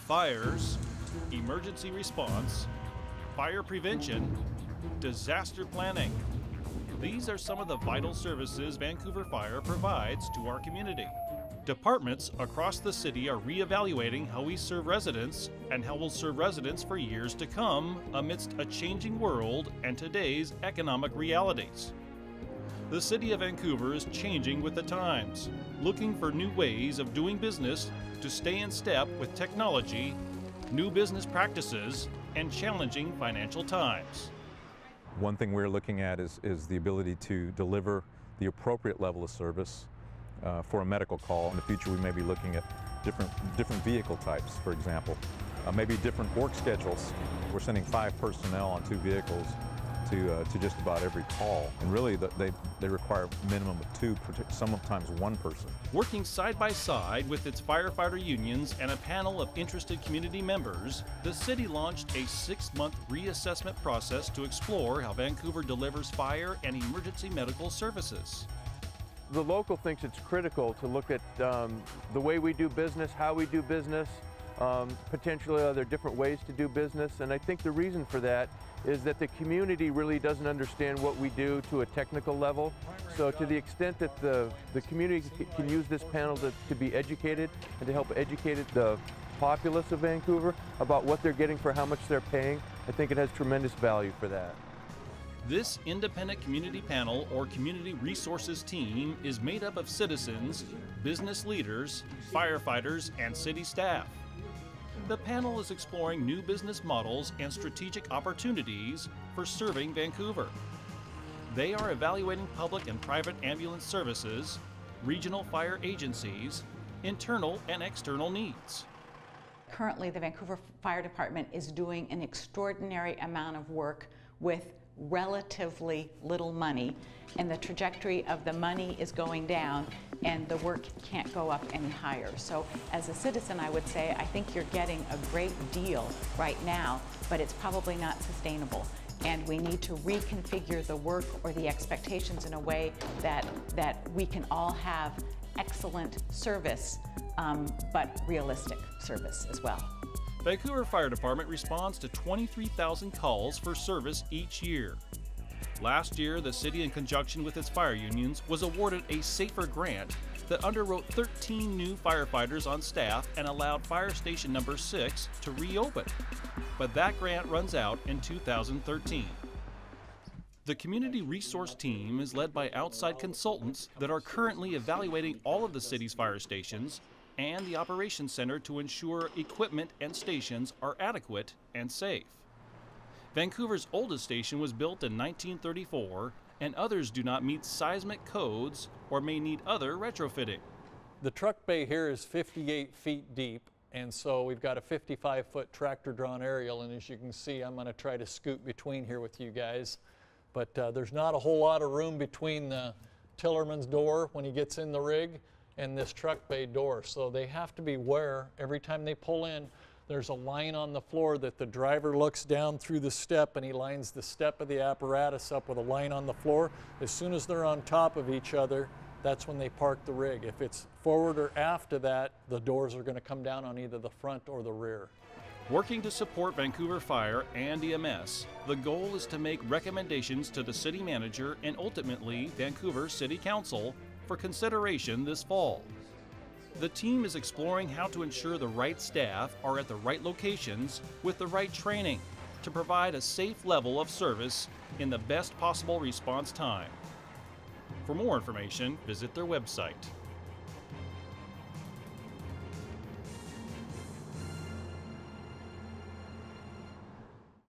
fires, emergency response, fire prevention, disaster planning. These are some of the vital services Vancouver Fire provides to our community. Departments across the city are reevaluating how we serve residents and how we'll serve residents for years to come amidst a changing world and today's economic realities. The city of Vancouver is changing with the times, looking for new ways of doing business to stay in step with technology, new business practices, and challenging financial times. One thing we're looking at is the ability to deliver the appropriate level of service for a medical call. In the future, we may be looking at different vehicle types, for example. Maybe different work schedules. We're sending 5 personnel on 2 vehicles to just about every call. And really, they require a minimum of 2, sometimes 1 person. Working side by side with its firefighter unions and a panel of interested community members, the city launched a 6-month reassessment process to explore how Vancouver delivers fire and emergency medical services. The local thinks it's critical to look at the way we do business, how we do business, potentially other different ways to do business. And I think the reason for that is that the community really doesn't understand what we do to a technical level. So to the extent that the community can use this panel to be educated and to help educate the populace of Vancouver about what they're getting for how much they're paying, I think it has tremendous value for that. This independent community panel or community resources team is made up of citizens, business leaders, firefighters, and city staff. The panel is exploring new business models and strategic opportunities for serving Vancouver. They are evaluating public and private ambulance services, regional fire agencies, internal and external needs. Currently, the Vancouver Fire Department is doing an extraordinary amount of work with relatively little money, and the trajectory of the money is going down and the work can't go up any higher. So as a citizen, I would say I think you're getting a great deal right now, but it's probably not sustainable. And we need to reconfigure the work or the expectations in a way that we can all have excellent service, but realistic service as well. Vancouver Fire Department responds to 23,000 calls for service each year. Last year, the city, in conjunction with its fire unions, was awarded a SAFER grant that underwrote 13 new firefighters on staff and allowed Fire Station number 6 to reopen. But that grant runs out in 2013. The community resource team is led by outside consultants that are currently evaluating all of the city's fire stations and the operations center to ensure equipment and stations are adequate and safe. Vancouver's oldest station was built in 1934, and others do not meet seismic codes or may need other retrofitting. The truck bay here is 58 feet deep, and so we've got a 55-foot tractor-drawn aerial, and as you can see, I'm going to try to scoot between here with you guys. But there's not a whole lot of room between the tillerman's door when he gets in the rig and this truck bay door, so they have to be aware every time they pull in. There's a line on the floor that the driver looks down through the step, and he lines the step of the apparatus up with a line on the floor. As soon as they're on top of each other, that's when they park the rig. If it's forward or after that, the doors are going to come down on either the front or the rear. Working to support Vancouver Fire and EMS, the goal is to make recommendations to the city manager and ultimately Vancouver City Council for consideration this fall. The team is exploring how to ensure the right staff are at the right locations with the right training to provide a safe level of service in the best possible response time. For more information, visit their website.